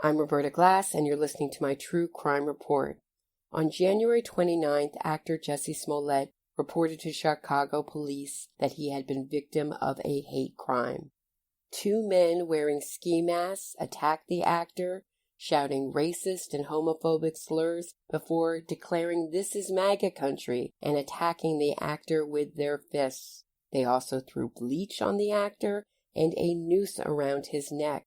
I'm Roberta Glass, and you're listening to my True Crime Report. On January 29th, actor Jussie Smollett reported to Chicago police that he had been victim of a hate crime. Two men wearing ski masks attacked the actor, shouting racist and homophobic slurs before declaring "This is MAGA country" and attacking the actor with their fists. They also threw bleach on the actor and a noose around his neck.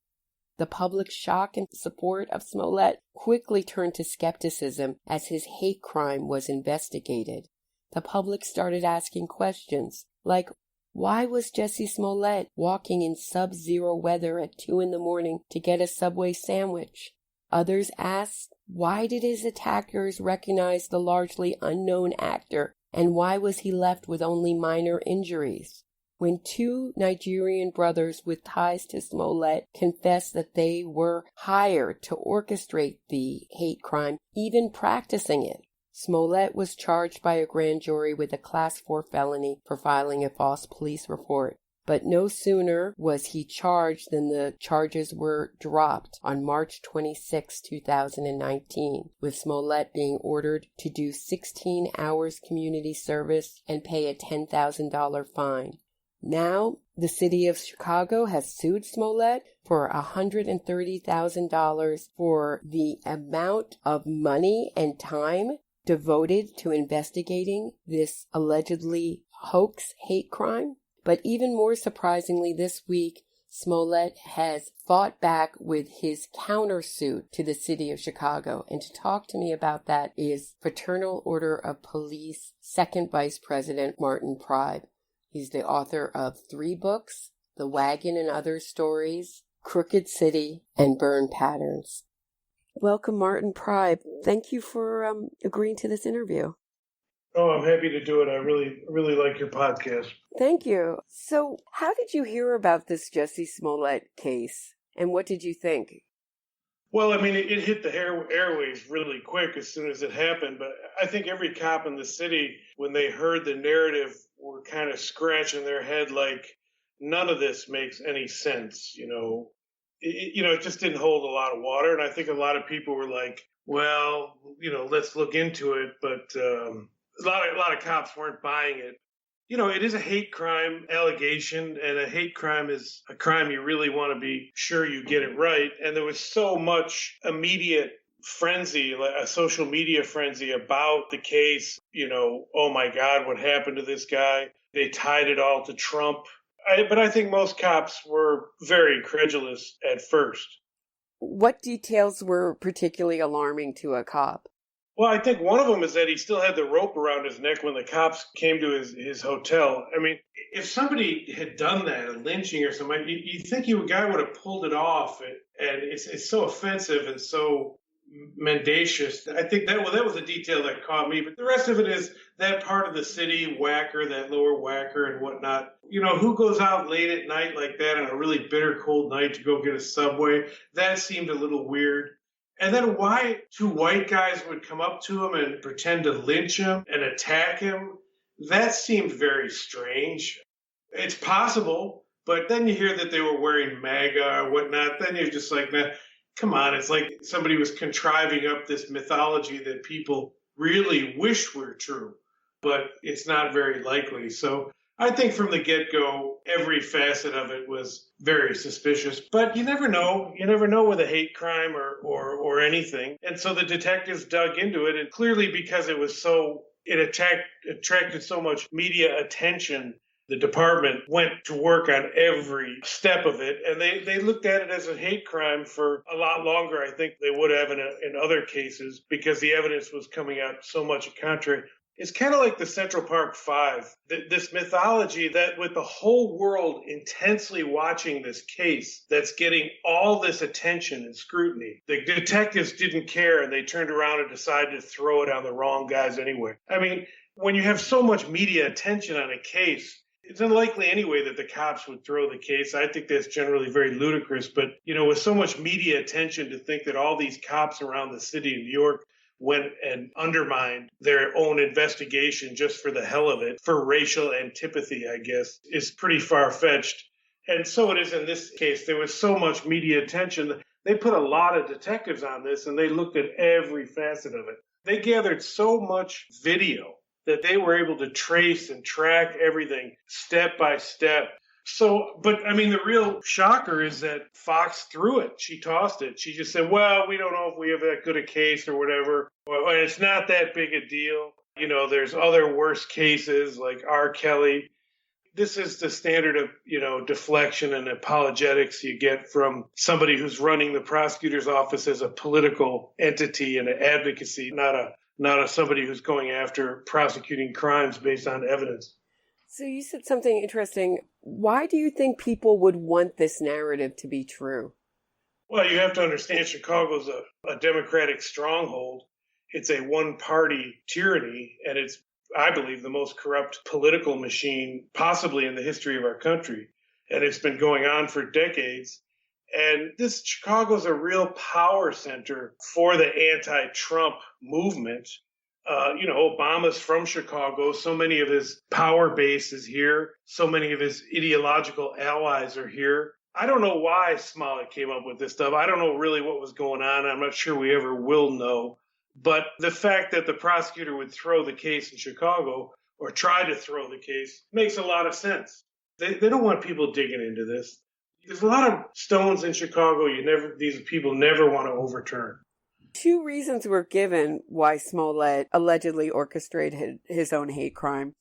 The public shock and support of Smollett quickly turned to skepticism as his hate crime was investigated. The public started asking questions like, why was Jussie Smollett walking in sub-zero weather at 2 a.m. to get a Subway sandwich? Others asked, why did his attackers recognize the largely unknown actor, and why was he left with only minor injuries? When two Nigerian brothers with ties to Smollett confessed that they were hired to orchestrate the hate crime, even practicing it, Smollett was charged by a grand jury with a Class 4 felony for filing a false police report. But no sooner was he charged than the charges were dropped on March 26, 2019, with Smollett being ordered to do 16 hours community service and pay a $10,000 fine. Now, the city of Chicago has sued Smollett for $130,000 for the amount of money and time devoted to investigating this allegedly hoax hate crime. But even more surprisingly, this week, Smollett has fought back with his countersuit to the city of Chicago. And to talk to me about that is Fraternal Order of Police Second Vice President Martin Preib. He's the author of 3 books, The Wagon and Other Stories, Crooked City, and Burn Patterns. Welcome, Martin Preib. Thank you for agreeing to this interview. Oh, I'm happy to do it. I really like your podcast. Thank you. So how did you hear about this Jussie Smollett case, and what did you think? Well, I mean, it hit the airwaves really quick as soon as it happened. But I think every cop in the city, when they heard the narrative, were kind of scratching their head like, none of this makes any sense. It just didn't hold a lot of water. And I think a lot of people were like, well, let's look into it. But a lot of cops weren't buying it. It is a hate crime allegation, and a hate crime is a crime you really want to be sure you get it right. And there was so much immediate frenzy, like a social media frenzy about the case. Oh my God, what happened to this guy? They tied it all to Trump. But I think most cops were very credulous at first. What details were particularly alarming to a cop? Well, I think one of them is that he still had the rope around his neck when the cops came to his hotel. I mean, if somebody had done that, a lynching or something, you think a guy would have pulled it off. And it's so offensive and so mendacious. I think that was a detail that caught me. But the rest of it is that part of the city, Wacker, that lower Wacker and whatnot. Who goes out late at night like that on a really bitter cold night to go get a Subway? That seemed a little weird. And then why 2 white guys would come up to him and pretend to lynch him and attack him, that seemed very strange. It's possible, but then you hear that they were wearing MAGA or whatnot. Then you're just like, nah, come on. It's like somebody was contriving up this mythology that people really wish were true, but it's not very likely. So I think from the get-go, every facet of it was very suspicious. But you never know. You never know with a hate crime or anything. And so the detectives dug into it. And clearly because it attracted so much media attention, the department went to work on every step of it. And they looked at it as a hate crime for a lot longer, I think they would have in other cases, because the evidence was coming out so much contrary. It's kind of like the Central Park 5, this mythology that with the whole world intensely watching this case that's getting all this attention and scrutiny, the detectives didn't care and they turned around and decided to throw it on the wrong guys anyway. I mean, when you have so much media attention on a case, it's unlikely anyway that the cops would throw the case. I think that's generally very ludicrous. But, with so much media attention, to think that all these cops around the city of New York went and undermined their own investigation just for the hell of it, for racial antipathy, I guess, is pretty far-fetched. And so it is in this case. There was so much media attention. They put a lot of detectives on this, and they looked at every facet of it. They gathered so much video that they were able to trace and track everything step by step. So, but I mean, the real shocker is that Fox threw it. She tossed it. She just said, well, we don't know if we have that good a case or whatever. Well, and it's not that big a deal. You know, there's other worse cases like R. Kelly. This is the standard of, deflection and apologetics you get from somebody who's running the prosecutor's office as a political entity and an advocacy, not a somebody who's going after prosecuting crimes based on evidence. So you said something interesting. Why do you think people would want this narrative to be true? Well, you have to understand Chicago's a Democratic stronghold. It's a one-party tyranny, and it's, I believe, the most corrupt political machine possibly in the history of our country. And it's been going on for decades. And this Chicago's a real power center for the anti-Trump movement. Obama's from Chicago. So many of his power base is here. So many of his ideological allies are here. I don't know why Smollett came up with this stuff. I don't know really what was going on. I'm not sure we ever will know. But the fact that the prosecutor would throw the case in Chicago or try to throw the case makes a lot of sense. They don't want people digging into this. There's a lot of stones in Chicago these people never want to overturn. 2 reasons were given why Smollett allegedly orchestrated his own hate crime.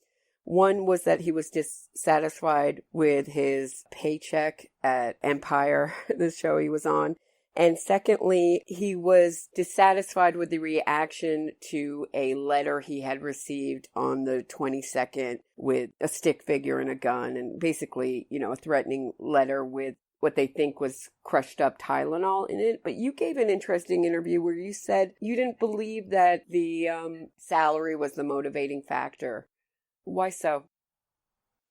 One was that he was dissatisfied with his paycheck at Empire, the show he was on. And secondly, he was dissatisfied with the reaction to a letter he had received on the 22nd with a stick figure and a gun, and basically, a threatening letter with what they think was crushed up Tylenol in it. But you gave an interesting interview where you said you didn't believe that the salary was the motivating factor. Why so?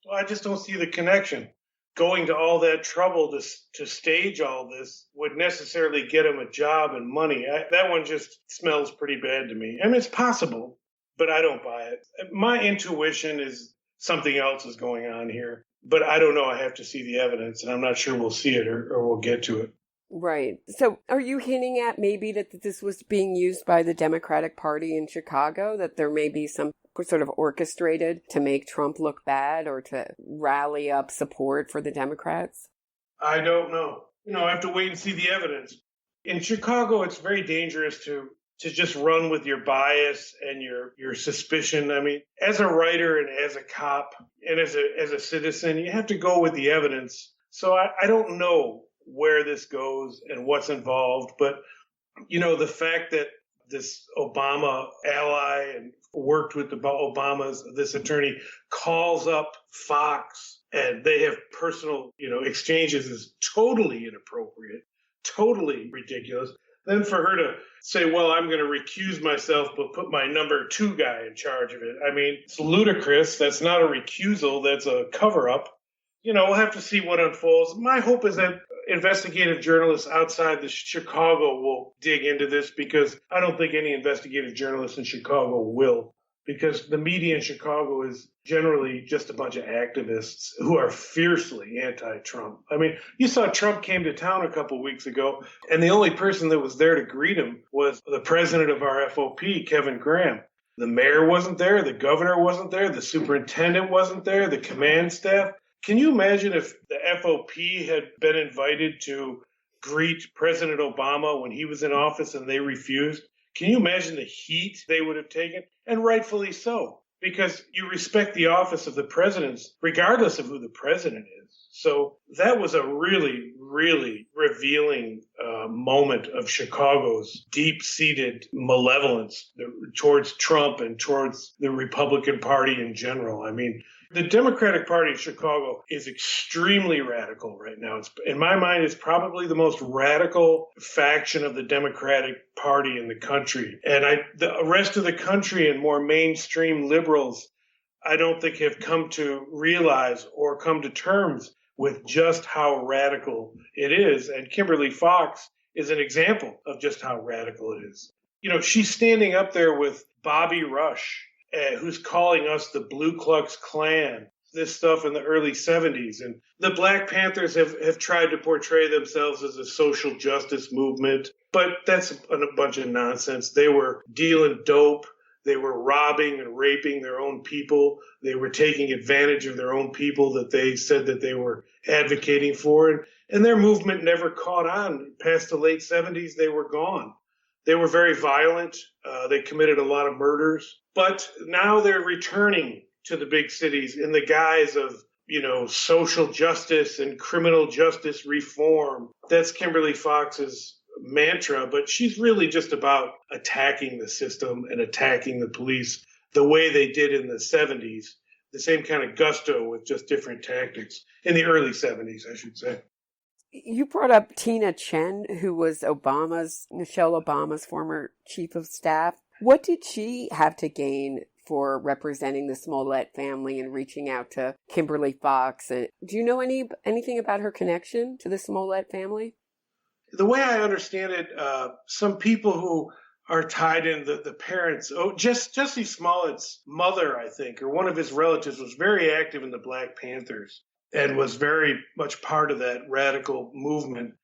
Well, I just don't see the connection. Going to all that trouble to stage all this would necessarily get him a job and money. That one just smells pretty bad to me. I mean, it's possible, but I don't buy it. My intuition is something else is going on here, but I don't know. I have to see the evidence, and I'm not sure we'll see it or we'll get to it. Right. So are you hinting at maybe that this was being used by the Democratic Party in Chicago, that there may be some sort of orchestrated to make Trump look bad or to rally up support for the Democrats? I don't know. I have to wait and see the evidence. In Chicago, it's very dangerous to just run with your bias and your suspicion. I mean, as a writer and as a cop and as a citizen, you have to go with the evidence. So I don't know where this goes and what's involved. But, the fact that this Obama ally and worked with the this attorney calls up Fox and they have personal, exchanges is totally inappropriate, totally ridiculous. Then for her to say, well, I'm going to recuse myself, but put my number 2 guy in charge of it. I mean, it's ludicrous. That's not a recusal. That's a cover up. We'll have to see what unfolds. My hope is that investigative journalists outside the Chicago will dig into this, because I don't think any investigative journalists in Chicago will, because the media in Chicago is generally just a bunch of activists who are fiercely anti-Trump. I mean, you saw Trump came to town a couple weeks ago, and the only person that was there to greet him was the president of our FOP, Kevin Graham. The mayor wasn't there. The governor wasn't there. The superintendent wasn't there. The command staff. Can you imagine if the FOP had been invited to greet President Obama when he was in office and they refused? Can you imagine the heat they would have taken? And rightfully so, because you respect the office of the president regardless of who the president is. So that was a really, really revealing moment of Chicago's deep-seated malevolence towards Trump and towards the Republican Party in general. I mean, the Democratic Party in Chicago is extremely radical right now. In my mind, it's probably the most radical faction of the Democratic Party in the country. And the rest of the country and more mainstream liberals, I don't think have come to realize or come to terms with just how radical it is. And Kimberly Fox is an example of just how radical it is. She's standing up there with Bobby Rush, who's calling us the Ku Klux Klan. this stuff in the early 70s. And the Black Panthers have tried to portray themselves as a social justice movement, but that's a bunch of nonsense. They were dealing dope. They were robbing and raping their own people. They were taking advantage of their own people that they said that they were advocating for. And their movement never caught on. Past the late 70s, they were gone. They were very violent. They committed a lot of murders. But now they're returning to the big cities in the guise of, social justice and criminal justice reform. That's Kimberly Fox's mantra, but she's really just about attacking the system and attacking the police the way they did in the 70s, the same kind of gusto with just different tactics in the early 70s, I should say. You brought up Tina Chen, who was Michelle Obama's former chief of staff. What did she have to gain for representing the Smollett family and reaching out to Kimberly Fox? And do you know anything about her connection to the Smollett family? The way I understand it, some people who are tied in the parents, Jussie Smollett's mother, I think, or one of his relatives was very active in the Black Panthers and was very much part of that radical movement.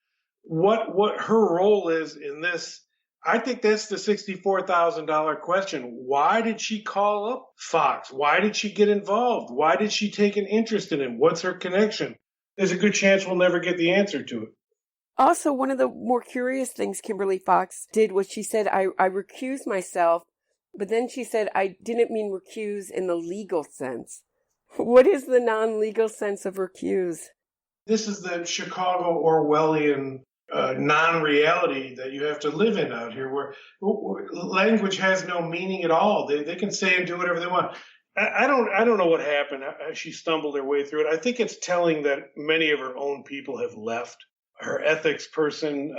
What her role is in this, I think that's the $64,000 question. Why did she call up Fox? Why did she get involved? Why did she take an interest in him? What's her connection? There's a good chance we'll never get the answer to it. Also, one of the more curious things Kimberly Fox did was she said, I recused myself, but then she said, I didn't mean recuse in the legal sense. What is the non-legal sense of recuse? This is the Chicago Orwellian non-reality that you have to live in out here, where language has no meaning at all. They can say and do whatever they want. I don't know what happened. She stumbled her way through it. I think it's telling that many of her own people have left. Her ethics person,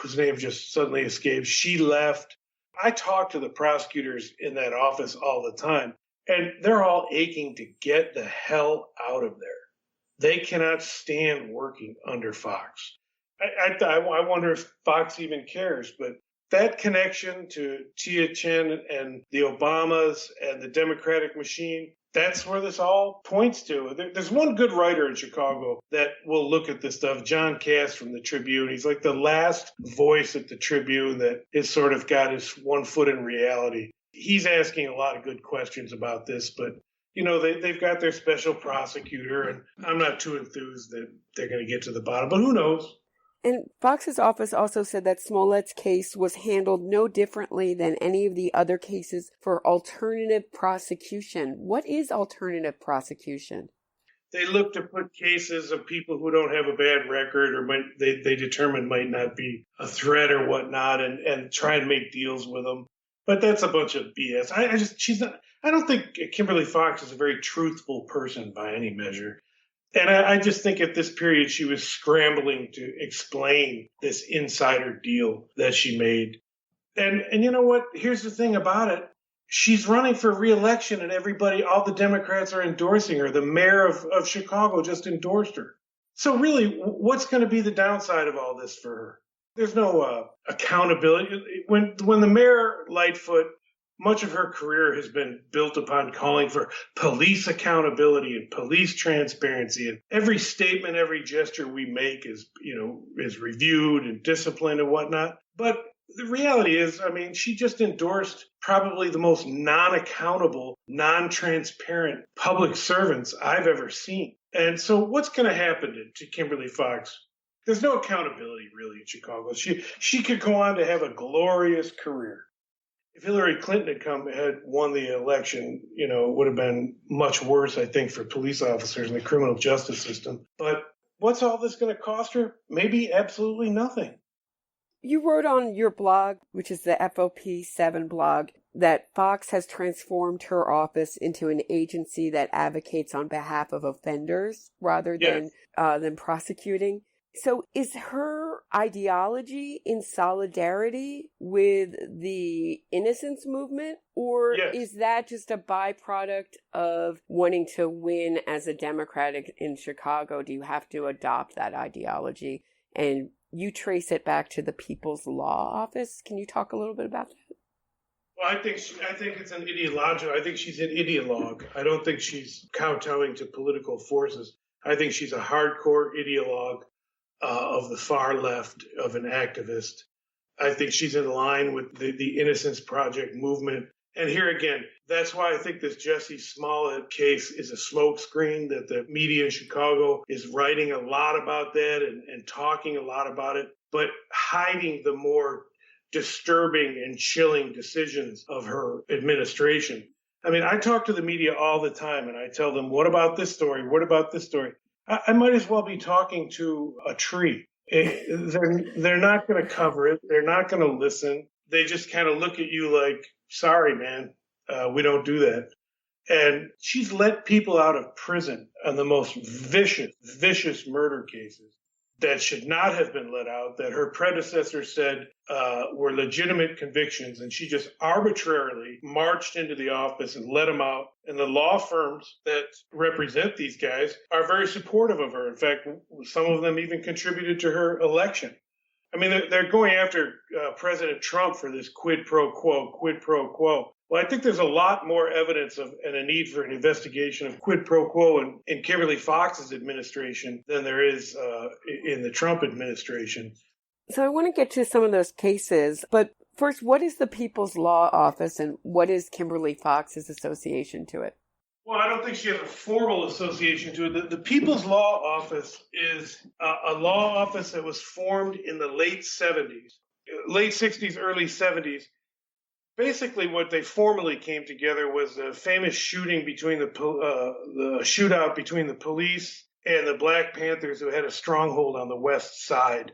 whose name just suddenly escapes, she left. I talk to the prosecutors in that office all the time, and they're all aching to get the hell out of there. They cannot stand working under Fox. I wonder if Fox even cares, but that connection to Tia Chen and the Obamas and the Democratic machine, that's where this all points to. There's one good writer in Chicago that will look at this stuff, John Cass from the Tribune. He's like the last voice at the Tribune that has sort of got his one foot in reality. He's asking a lot of good questions about this, but they've got their special prosecutor, and I'm not too enthused that they're going to get to the bottom, but who knows? And Fox's office also said that Smollett's case was handled no differently than any of the other cases for alternative prosecution. What is alternative prosecution? They look to put cases of people who don't have a bad record or they determine might not be a threat or whatnot and try and make deals with them. But that's a bunch of BS. I don't think Kimberly Fox is a very truthful person by any measure. And I just think at this period she was scrambling to explain this insider deal that she made. And you know what? Here's the thing about it. She's running for re-election and all the Democrats are endorsing her. The mayor of Chicago just endorsed her. So really, what's going to be the downside of all this for her? There's no accountability. When the mayor, Lightfoot, much of her career has been built upon calling for police accountability and police transparency. And every statement, every gesture we make is reviewed and disciplined and whatnot. But the reality is, she just endorsed probably the most non-accountable, non-transparent public servants I've ever seen. And so what's going to happen to Kimberly Fox? There's no accountability really in Chicago. She could go on to have a glorious career. If Hillary Clinton had won the election, it would have been much worse, I think, for police officers in the criminal justice system. But what's all this going to cost her? Maybe absolutely nothing. You wrote on your blog, which is the FOP7 blog, that Fox has transformed her office into an agency that advocates on behalf of offenders rather than prosecuting. So is her ideology in solidarity with the innocence movement, or is that just a byproduct of wanting to win as a Democrat in Chicago? Do you have to adopt that ideology? And you trace it back to the People's Law Office. Can you talk a little bit about that? Well, I think it's an ideological. I think she's an ideologue. I don't think she's kowtowing to political forces. I think she's a hardcore ideologue of the far left, of an activist. I think she's in line with the Innocence Project movement. And here again, that's why I think this Jussie Smollett case is a smokescreen, that the media in Chicago is writing a lot about that and talking a lot about it, but hiding the more disturbing and chilling decisions of her administration. I mean, I talk to the media all the time and I tell them, what about this story? What about this story? I might as well be talking to a tree. They're not going to cover it. They're not going to listen. They just kind of look at you like, sorry, man, we don't do that. And she's let people out of prison on the most vicious murder cases that should not have been let out, that her predecessor said were legitimate convictions, and she just arbitrarily marched into the office and let them out. And the law firms that represent these guys are very supportive of her. In fact, some of them even contributed to her election. I mean, they're going after President Trump for this quid pro quo, quid pro quo. Well, I think there's a lot more evidence of and a need for an investigation of quid pro quo in Kimberly Fox's administration than there is in the Trump administration. So I want to get to some of those cases, but first, what is the People's Law Office and what is Kimberly Fox's association to it? Well, I don't think she has a formal association to it. The People's Law Office is a law office that was formed in the late 60s, early 70s. Basically, what they formally came together was a famous shooting between the shootout between the police and the Black Panthers, who had a stronghold on the west side.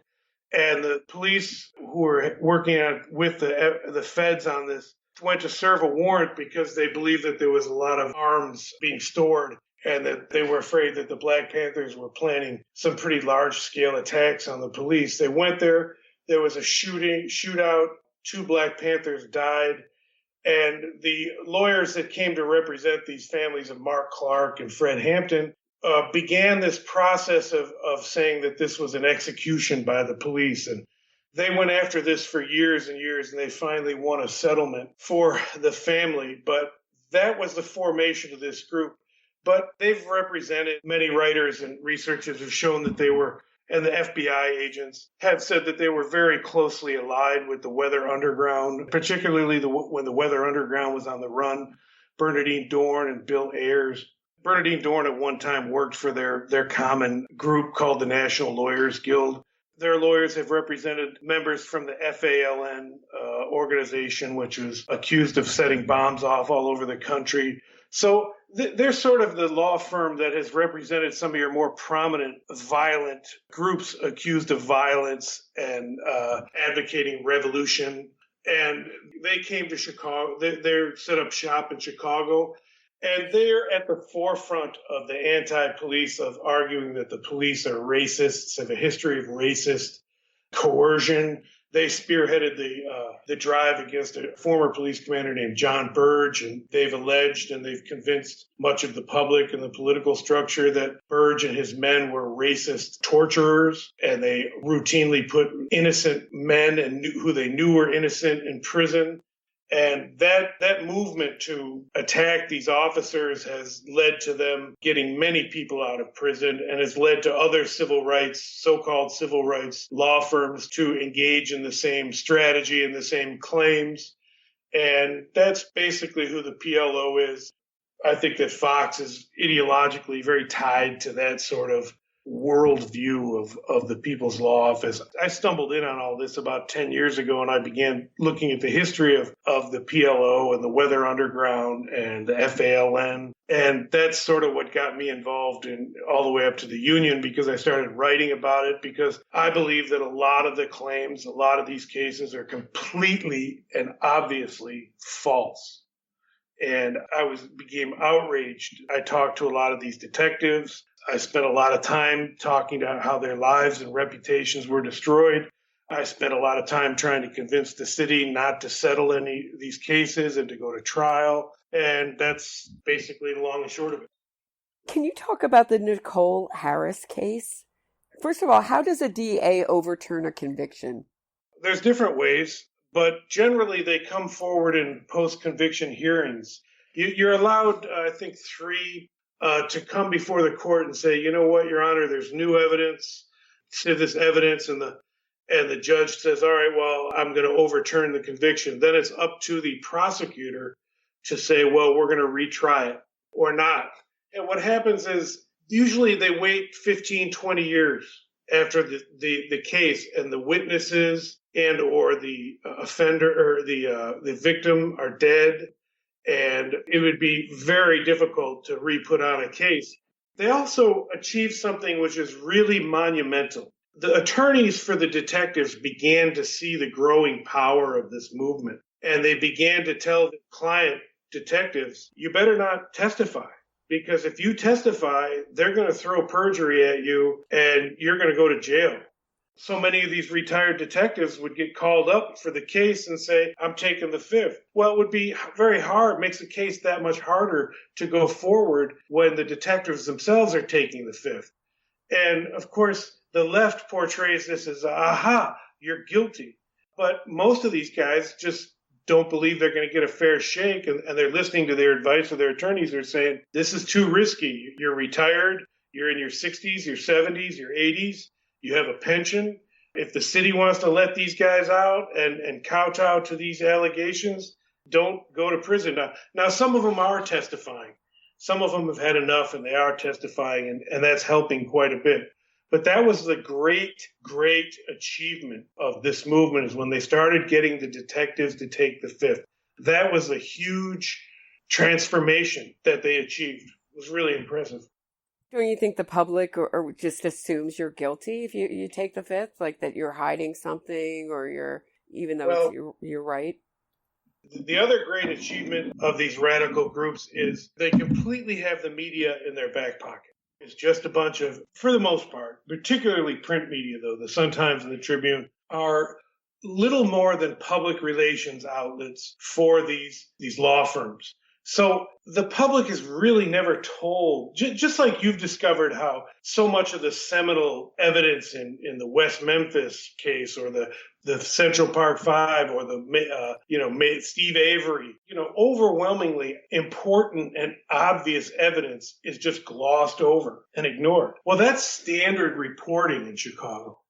And the police, who were working with the feds on this, went to serve a warrant because they believed that there was a lot of arms being stored and that they were afraid that the Black Panthers were planning some pretty large-scale attacks on the police. They went there. There was a shootout. 2 Black Panthers died. And the lawyers that came to represent these families of Mark Clark and Fred Hampton began this process of saying that this was an execution by the police. And they went after this for years and years, and they finally won a settlement for the family. But that was the formation of this group. But they've represented, many writers and researchers have shown that they were, and the FBI agents have said that they were very closely allied with the Weather Underground, particularly when the Weather Underground was on the run. Bernadine Dorn and Bill Ayers. Bernadine Dorn at one time worked for their common group called the National Lawyers Guild. Their lawyers have represented members from the FALN organization, which was accused of setting bombs off all over the country. So they're sort of the law firm that has represented some of your more prominent violent groups accused of violence and advocating revolution. And they came to Chicago. They're set up shop in Chicago. And they're at the forefront of the anti-police, of arguing that the police are racists, have a history of racist coercion. They spearheaded the drive against a former police commander named John Burge, and they've alleged and they've convinced much of the public and the political structure that Burge and his men were racist torturers, and they routinely put innocent men and who they knew were innocent in prison. And that movement to attack these officers has led to them getting many people out of prison, and has led to other civil rights, so-called civil rights law firms to engage in the same strategy and the same claims. And that's basically who the PLO is. I think that Fox is ideologically very tied to that sort of worldview of the People's Law Office. I stumbled in on all this about 10 years ago, and I began looking at the history of the PLO and the Weather Underground and the FALN. And that's sort of what got me involved in all the way up to the union, because I started writing about it, because I believe that a lot of the claims, a lot of these cases are completely and obviously false. And I became outraged. I talked to a lot of these detectives. I spent a lot of time talking about how their lives and reputations were destroyed. I spent a lot of time trying to convince the city not to settle any of these cases and to go to trial. And that's basically the long and short of it. Can you talk about the Nicole Harris case? First of all, how does a DA overturn a conviction? There's different ways. but generally they come forward in post-conviction hearings. You're allowed, I think, 3 to come before the court and say, you know what, Your Honor, there's new evidence. See this evidence, and the judge says, all right, well, I'm going to overturn the conviction. Then it's up to the prosecutor to say, well, we're going to retry it or not. And what happens is usually they wait 15, 20 years after the case, and the witnesses and or the offender or the victim are dead, and it would be very difficult to re-put on a case. They also achieved something which is really monumental. The attorneys for the detectives began to see the growing power of this movement, and they began to tell the client detectives, you better not testify, because if you testify, they're going to throw perjury at you and you're going to go to jail. So many of these retired detectives would get called up for the case and say, I'm taking the fifth. Well, it would be very hard, makes the case that much harder to go forward when the detectives themselves are taking the fifth. And of course, the left portrays this as, aha, you're guilty. But most of these guys just don't believe they're going to get a fair shake, and they're listening to their advice of their attorneys. They're saying, this is too risky. You're retired, you're in your 60s, your 70s, your 80s, you have a pension. If the city wants to let these guys out and kowtow to these allegations, don't go to prison. Now, some of them are testifying. Some of them have had enough, and they are testifying, and that's helping quite a bit. But that was the great, great achievement of this movement, is when they started getting the detectives to take the fifth. That was a huge transformation that they achieved. It was really impressive. Don't you think the public or just assumes you're guilty if you take the fifth, like that you're hiding something, or even though you're right? The other great achievement of these radical groups is they completely have the media in their back pocket. It's just a bunch of, for the most part, particularly print media, though, the Sun-Times and the Tribune are little more than public relations outlets for these law firms. So the public is really never told, just like you've discovered how so much of the seminal evidence in the West Memphis case, or the Central Park Five, or the Steve Avery, overwhelmingly important and obvious evidence is just glossed over and ignored. Well, that's standard reporting in Chicago.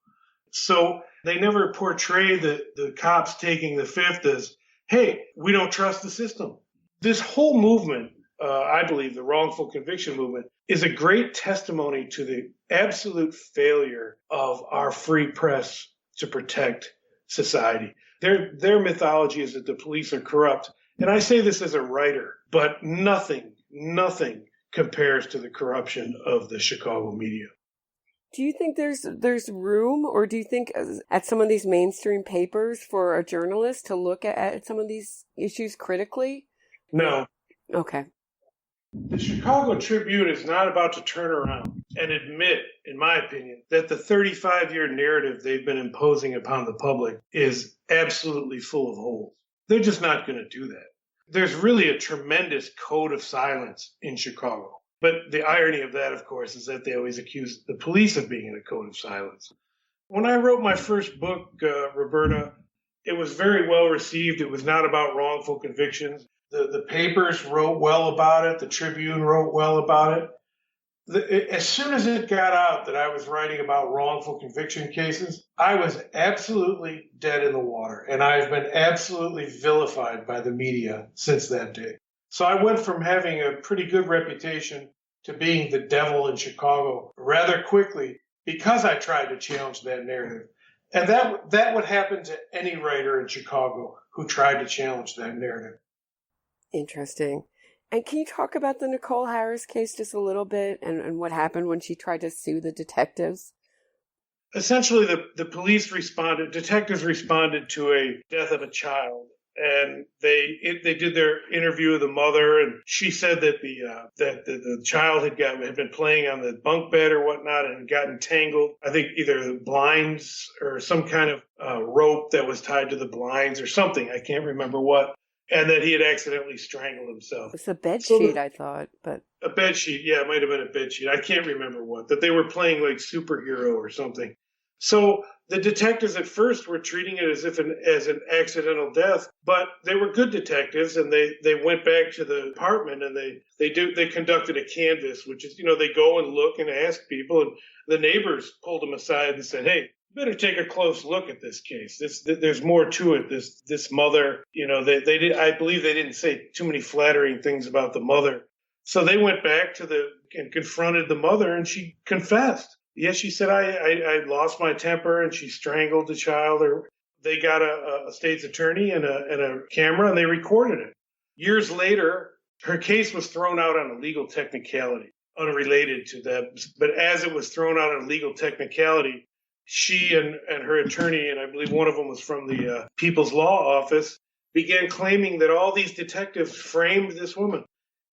So they never portray the cops taking the fifth as, hey, we don't trust the system. This whole movement, I believe the wrongful conviction movement, is a great testimony to the absolute failure of our free press to protect society. Their mythology is that the police are corrupt. And I say this as a writer, but nothing compares to the corruption of the Chicago media. Do you think there's room, or do you think at some of these mainstream papers for a journalist to look at some of these issues critically? No. Okay. The Chicago Tribune is not about to turn around and admit, in my opinion, that the 35-year narrative they've been imposing upon the public is absolutely full of holes. They're just not going to do that. There's really a tremendous code of silence in Chicago. But the irony of that, of course, is that they always accuse the police of being in a code of silence. When I wrote my first book, Roberta, it was very well received. It was not about wrongful convictions. The papers wrote well about it. The Tribune wrote well about it. As soon as it got out that I was writing about wrongful conviction cases, I was absolutely dead in the water. And I've been absolutely vilified by the media since that day. So I went from having a pretty good reputation to being the devil in Chicago rather quickly, because I tried to challenge that narrative. And that would happen to any writer in Chicago who tried to challenge that narrative. Interesting. And can you talk about the Nicole Harris case just a little bit, and what happened when she tried to sue the detectives? Essentially, the detectives responded to a death of a child, and they did their interview of the mother, and she said that the child had been playing on the bunk bed or whatnot and gotten tangled. I think either the blinds or some kind of rope that was tied to the blinds or something. I can't remember what. And that he had accidentally strangled himself. It's a bed sheet, I thought, but a bed sheet. Yeah, it might have been a bed sheet. I can't remember what. That they were playing like superhero or something. So the detectives at first were treating it as an accidental death, but they were good detectives, and they went back to the apartment and they conducted a canvass, which is, they go and look and ask people, and the neighbors pulled them aside and said, "Hey, you better take a close look at this case. There's more to it. This mother, they did. I believe they didn't say too many flattering things about the mother." So they went back and confronted the mother, and she confessed. Yes, she said, I lost my temper, and she strangled the child. Or they got a state's attorney and a camera, and they recorded it. Years later, her case was thrown out on a legal technicality, unrelated to that. But as it was thrown out on a legal technicality, she and her attorney, and I believe one of them was from the People's Law Office, began claiming that all these detectives framed this woman.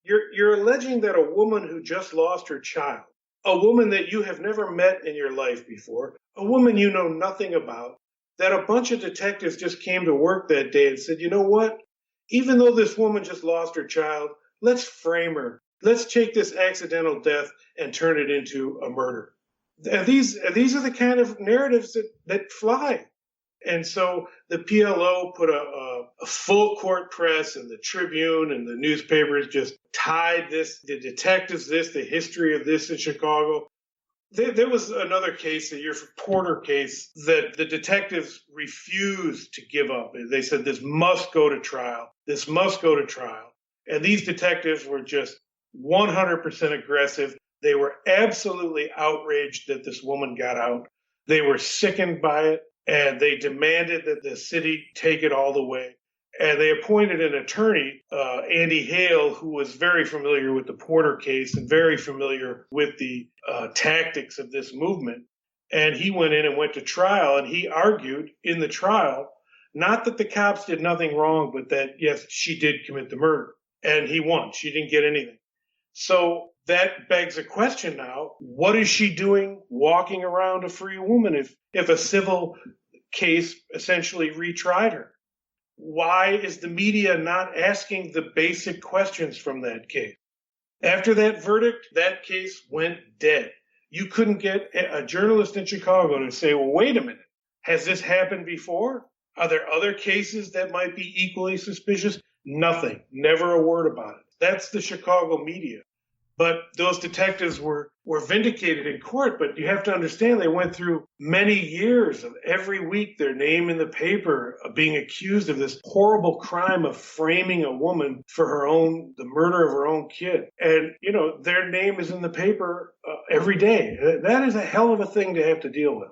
You're alleging that a woman who just lost her child, a woman that you have never met in your life before, a woman you know nothing about, that a bunch of detectives just came to work that day and said, "You know what? Even though this woman just lost her child, let's frame her. Let's take this accidental death and turn it into a murder." And these are the kind of narratives that fly. And so the PLO put a full court press, and the Tribune and the newspapers just tied the detectives the history of this in Chicago. There was another case, the Porter case, that the detectives refused to give up. They said, "This must go to trial. This must go to trial." And these detectives were just 100% aggressive. They were absolutely outraged that this woman got out. They were sickened by it, and they demanded that the city take it all the way. And they appointed an attorney, Andy Hale, who was very familiar with the Porter case and very familiar with the tactics of this movement. And he went in and went to trial, and he argued in the trial, not that the cops did nothing wrong, but that, yes, she did commit the murder. And he won. She didn't get anything. So that begs a question now. What is she doing walking around a free woman if a civil case essentially retried her? Why is the media not asking the basic questions from that case? After that verdict, that case went dead. You couldn't get a journalist in Chicago to say, "Well, wait a minute. Has this happened before? Are there other cases that might be equally suspicious?" Nothing. Never a word about it. That's the Chicago media. But those detectives were vindicated in court. But you have to understand, they went through many years of every week their name in the paper of being accused of this horrible crime of framing a woman for the murder of her own kid. And, their name is in the paper every day. That is a hell of a thing to have to deal with.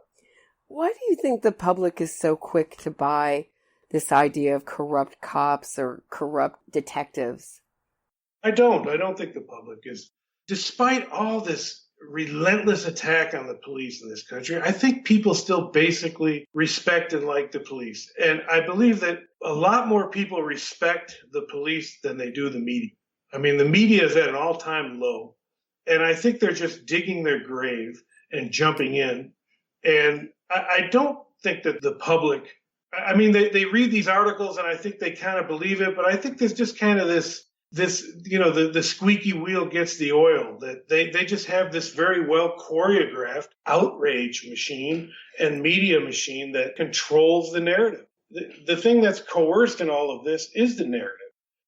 Why do you think the public is so quick to buy this idea of corrupt cops or corrupt detectives? I don't think the public is. Despite all this relentless attack on the police in this country, I think people still basically respect and like the police. And I believe that a lot more people respect the police than they do the media. I mean, the media is at an all-time low. And I think they're just digging their grave and jumping in. And I don't think that the public, I mean, they read these articles and I think they kind of believe it, but I think there's just kind of this, the squeaky wheel gets the oil, that they just have this very well choreographed outrage machine and media machine that controls the narrative. The thing that's coerced in all of this is the narrative.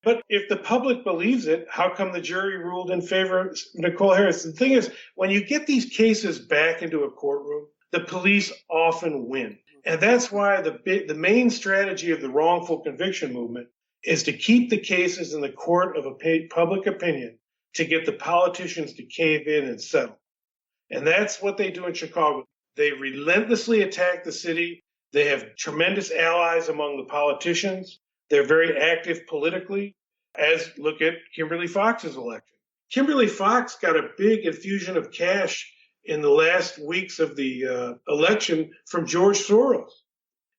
But if the public believes it, how come the jury ruled in favor of Nicole Harris? The thing is, when you get these cases back into a courtroom, the police often win. And that's why the main strategy of the wrongful conviction movement is to keep the cases in the court of public opinion to get the politicians to cave in and settle. And that's what they do in Chicago. They relentlessly attack the city. They have tremendous allies among the politicians. They're very active politically, look at Kimberly Fox's election. Kimberly Fox got a big infusion of cash in the last weeks of the election from George Soros.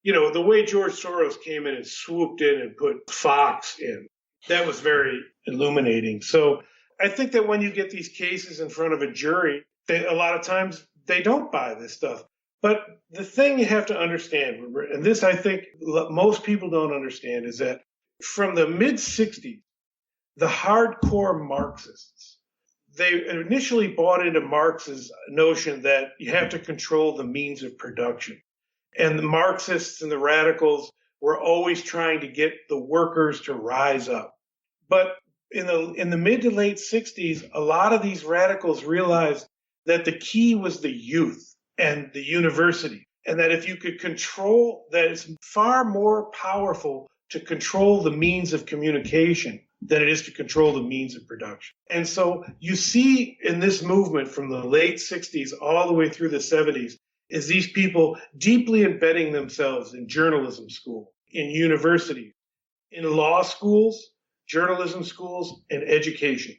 The way George Soros came in and swooped in and put Fox in, that was very illuminating. So I think that when you get these cases in front of a jury, a lot of times they don't buy this stuff. But the thing you have to understand, and this I think most people don't understand, is that from the mid-'60s, the hardcore Marxists, they initially bought into Marx's notion that you have to control the means of production. And the Marxists and the radicals were always trying to get the workers to rise up. But in the mid to late 60s, a lot of these radicals realized that the key was the youth and the university. And that if you could control, that it's far more powerful to control the means of communication than it is to control the means of production. And so you see in this movement from the late 60s all the way through the 70s is these people deeply embedding themselves in journalism school, in universities, in law schools, journalism schools, and education.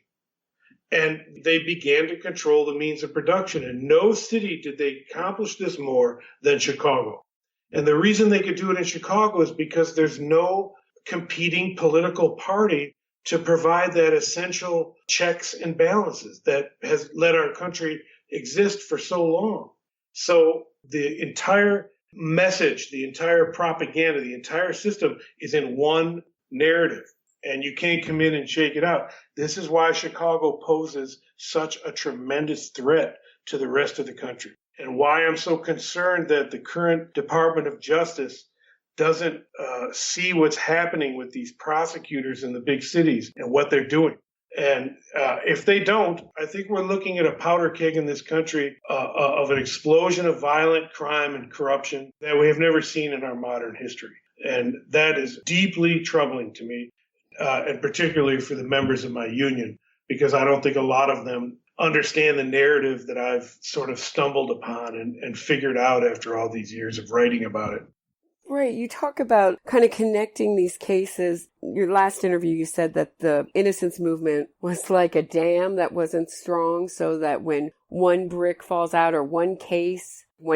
And they began to control the means of production. In no city did they accomplish this more than Chicago. And the reason they could do it in Chicago is because there's no competing political party to provide that essential checks and balances that has let our country exist for so long. So the entire message, the entire propaganda, the entire system is in one narrative. And you can't come in and shake it out. This is why Chicago poses such a tremendous threat to the rest of the country, and why I'm so concerned that the current Department of Justice doesn't see what's happening with these prosecutors in the big cities and what they're doing. And if they don't, I think we're looking at a powder keg in this country of an explosion of violent crime and corruption that we have never seen in our modern history. And that is deeply troubling to me. And particularly for the members of my union, because I don't think a lot of them understand the narrative that I've sort of stumbled upon and figured out after all these years of writing about it. Right. You talk about kind of connecting these cases. Your last interview, you said that the innocence movement was like a dam that wasn't strong, so that when one brick falls out or one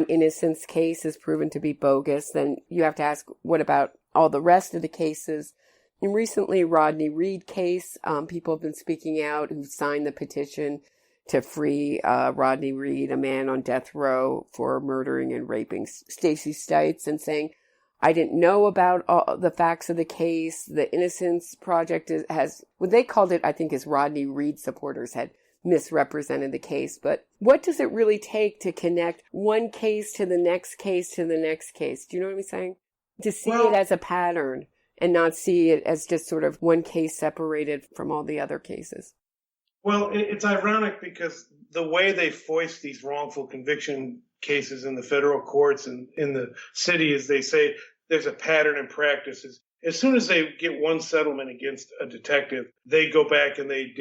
innocence case is proven to be bogus, then you have to ask, what about all the rest of the cases? And recently, Rodney Reed case, people have been speaking out who signed the petition to free Rodney Reed, a man on death row for murdering and raping Stacey Stites, and saying, I didn't know about all the facts of the case. The Innocence Project has, what they called it, I think, is Rodney Reed supporters had misrepresented the case. But what does it really take to connect one case to the next case to the next case? Do you know what I'm saying? To see it as a pattern and not see it as just sort of one case separated from all the other cases. Well, it's ironic because the way they foist these wrongful conviction cases in the federal courts and in the city is they say there's a pattern in practices. As soon as they get one settlement against a detective, they go back and they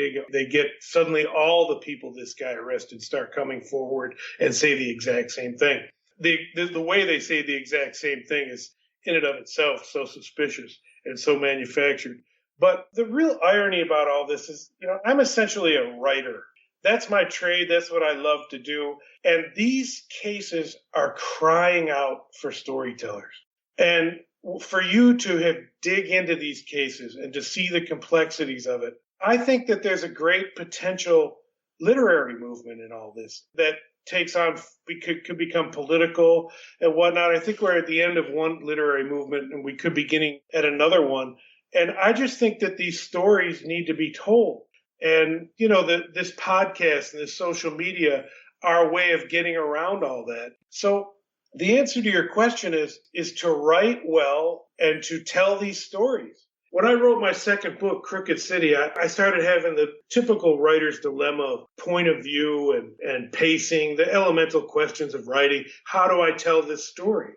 get suddenly all the people this guy arrested start coming forward and say the exact same thing. The way they say the exact same thing is in and of itself so suspicious and so manufactured. But the real irony about all this is, I'm essentially a writer. That's my trade. That's what I love to do. And these cases are crying out for storytellers. And for you to dig into these cases and to see the complexities of it, I think that there's a great potential literary movement in all this that takes on, could become political and whatnot. I think we're at the end of one literary movement and we could be beginning at another one. And I just think that these stories need to be told. And, this podcast and this social media are a way of getting around all that. So the answer to your question is to write well and to tell these stories. When I wrote my second book, Crooked City, I started having the typical writer's dilemma of point of view and pacing, the elemental questions of writing. How do I tell this story?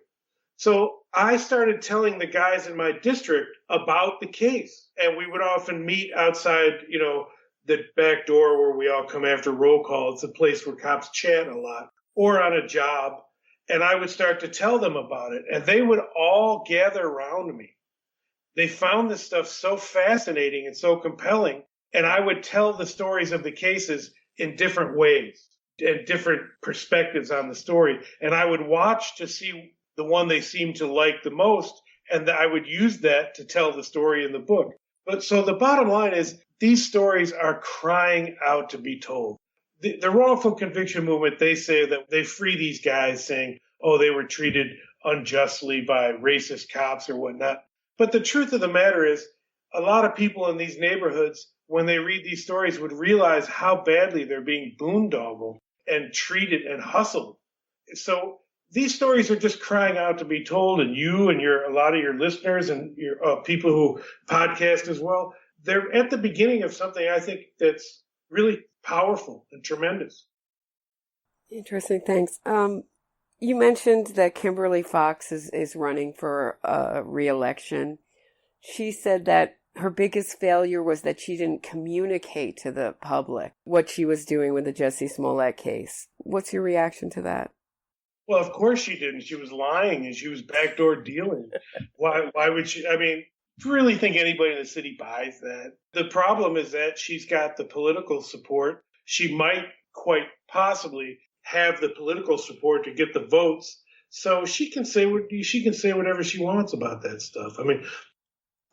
So I started telling the guys in my district about the case. And we would often meet outside, the back door where we all come after roll call. It's a place where cops chat a lot, or on a job. And I would start to tell them about it. And they would all gather around me. They found this stuff so fascinating and so compelling. And I would tell the stories of the cases in different ways and different perspectives on the story. And I would watch to see the one they seemed to like the most. And I would use that to tell the story in the book. But so the bottom line is these stories are crying out to be told. The wrongful conviction movement, they say that they free these guys saying, oh, they were treated unjustly by racist cops or whatnot. But the truth of the matter is a lot of people in these neighborhoods when they read these stories, would realize how badly they're being boondoggled and treated and hustled. So these stories are just crying out to be told, and you and a lot of your listeners and your people who podcast as well, they're at the beginning of something I think that's really powerful and tremendous. Interesting. Thanks. You mentioned that Kimberly Fox is running for re-election. She said that her biggest failure was that she didn't communicate to the public what she was doing with the Jussie Smollett case. What's your reaction to that? Well, of course she didn't. She was lying and she was backdoor dealing. Why would she? I mean, do you really think anybody in the city buys that? The problem is that she's got the political support. She might quite possibly have the political support to get the votes. So she can say whatever she wants about that stuff. I mean,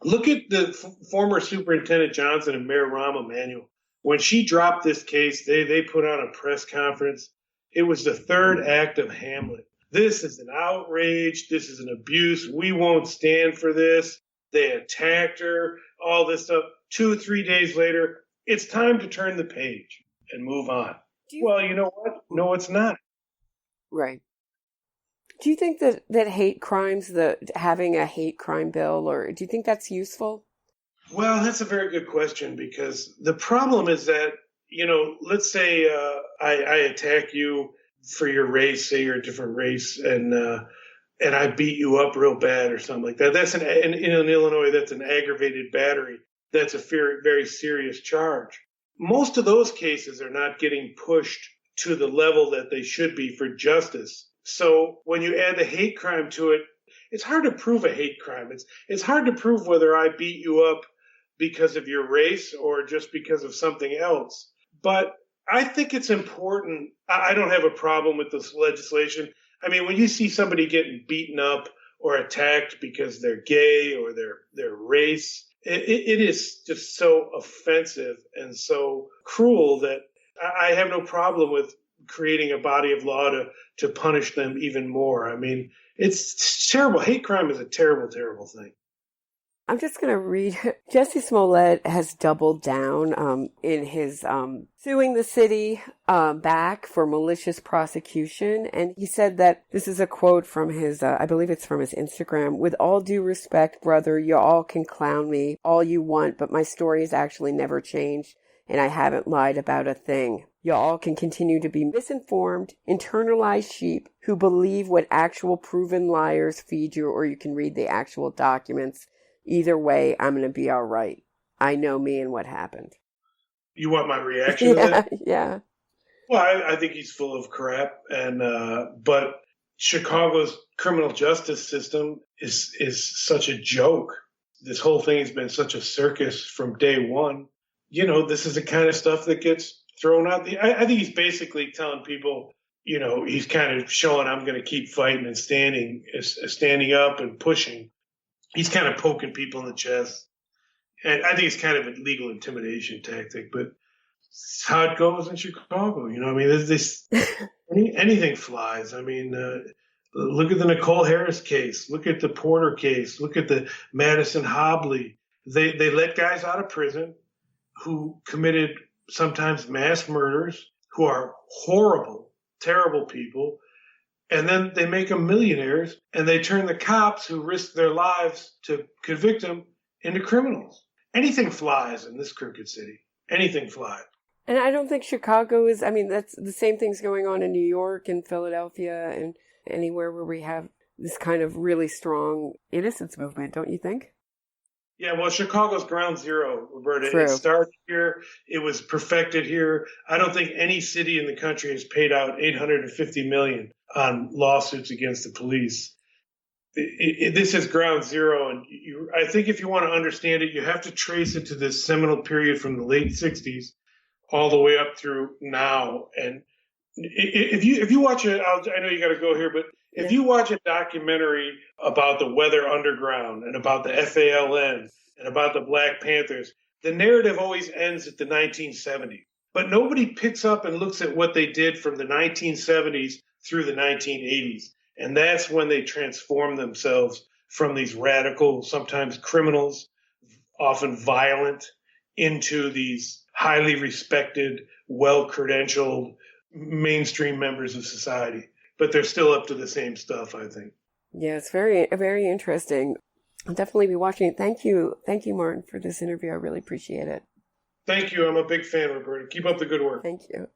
look at the former Superintendent Johnson and Mayor Rahm Emanuel. When she dropped this case, they put on a press conference. It was the third act of Hamlet. This is an outrage. This is an abuse. We won't stand for this. They attacked her, all this stuff. 2-3 days later, it's time to turn the page and move on. Well, you know what? No, it's not. Right. Do you think that hate crimes, having a hate crime bill, or do you think that's useful? Well, that's a very good question, because the problem is that, let's say I attack you for your race, say you're a different race, and I beat you up real bad or something like that. That's in Illinois, that's an aggravated battery. That's a very, very serious charge. Most of those cases are not getting pushed to the level that they should be for justice. So when you add the hate crime to it, it's hard to prove a hate crime. It's hard to prove whether I beat you up because of your race or just because of something else. But I think it's important. I don't have a problem with this legislation. I mean, when you see somebody getting beaten up or attacked because they're gay or their race, it is just so offensive and so cruel that I have no problem with creating a body of law to punish them even more. I mean, it's terrible. Hate crime is a terrible, terrible thing. I'm just going to read. Jussie Smollett has doubled down in his suing the city back for malicious prosecution. And he said that, this is a quote from his, I believe it's from his Instagram, "With all due respect, brother, you all can clown me all you want, but my story has actually never changed, and I haven't lied about a thing. You all can continue to be misinformed, internalized sheep who believe what actual proven liars feed you, or you can read the actual documents. Either way, I'm going to be all right. I know me and what happened." You want my reaction to that? Yeah. Well, I think he's full of crap. But Chicago's criminal justice system is such a joke. This whole thing has been such a circus from day one. This is the kind of stuff that gets thrown out. I think he's basically telling people, he's kind of showing, I'm going to keep fighting and standing up and pushing. He's kind of poking people in the chest. And I think it's kind of a legal intimidation tactic, but it's how it goes in Chicago. I mean, anything flies. I mean, look at the Nicole Harris case. Look at the Porter case. Look at the Madison Hobley. They let guys out of prison who committed sometimes mass murders, who are horrible, terrible people. And then they make them millionaires, and they turn the cops who risk their lives to convict them into criminals. Anything flies in this crooked city. Anything flies. And I don't think Chicago is, I mean, that's the same thing's going on in New York and Philadelphia and anywhere where we have this kind of really strong innocence movement, don't you think? Yeah, well, Chicago's ground zero, Roberta. True. It started here. It was perfected here. I don't think any city in the country has paid out $850 million on lawsuits against the police. This is ground zero, and I think if you want to understand it, you have to trace it to this seminal period from the late '60s all the way up through now. And if you watch it, I know you got to go here, but if you watch a documentary about the Weather Underground and about the FALN and about the Black Panthers, the narrative always ends at the 1970s. But nobody picks up and looks at what they did from the 1970s through the 1980s. And that's when they transform themselves from these radical, sometimes criminals, often violent, into these highly respected, well-credentialed, mainstream members of society. But they're still up to the same stuff, I think. Yeah, it's very, very interesting. I'll definitely be watching it. Thank you, Martin, for this interview. I really appreciate it. Thank you. I'm a big fan, Roberta. Keep up the good work. Thank you.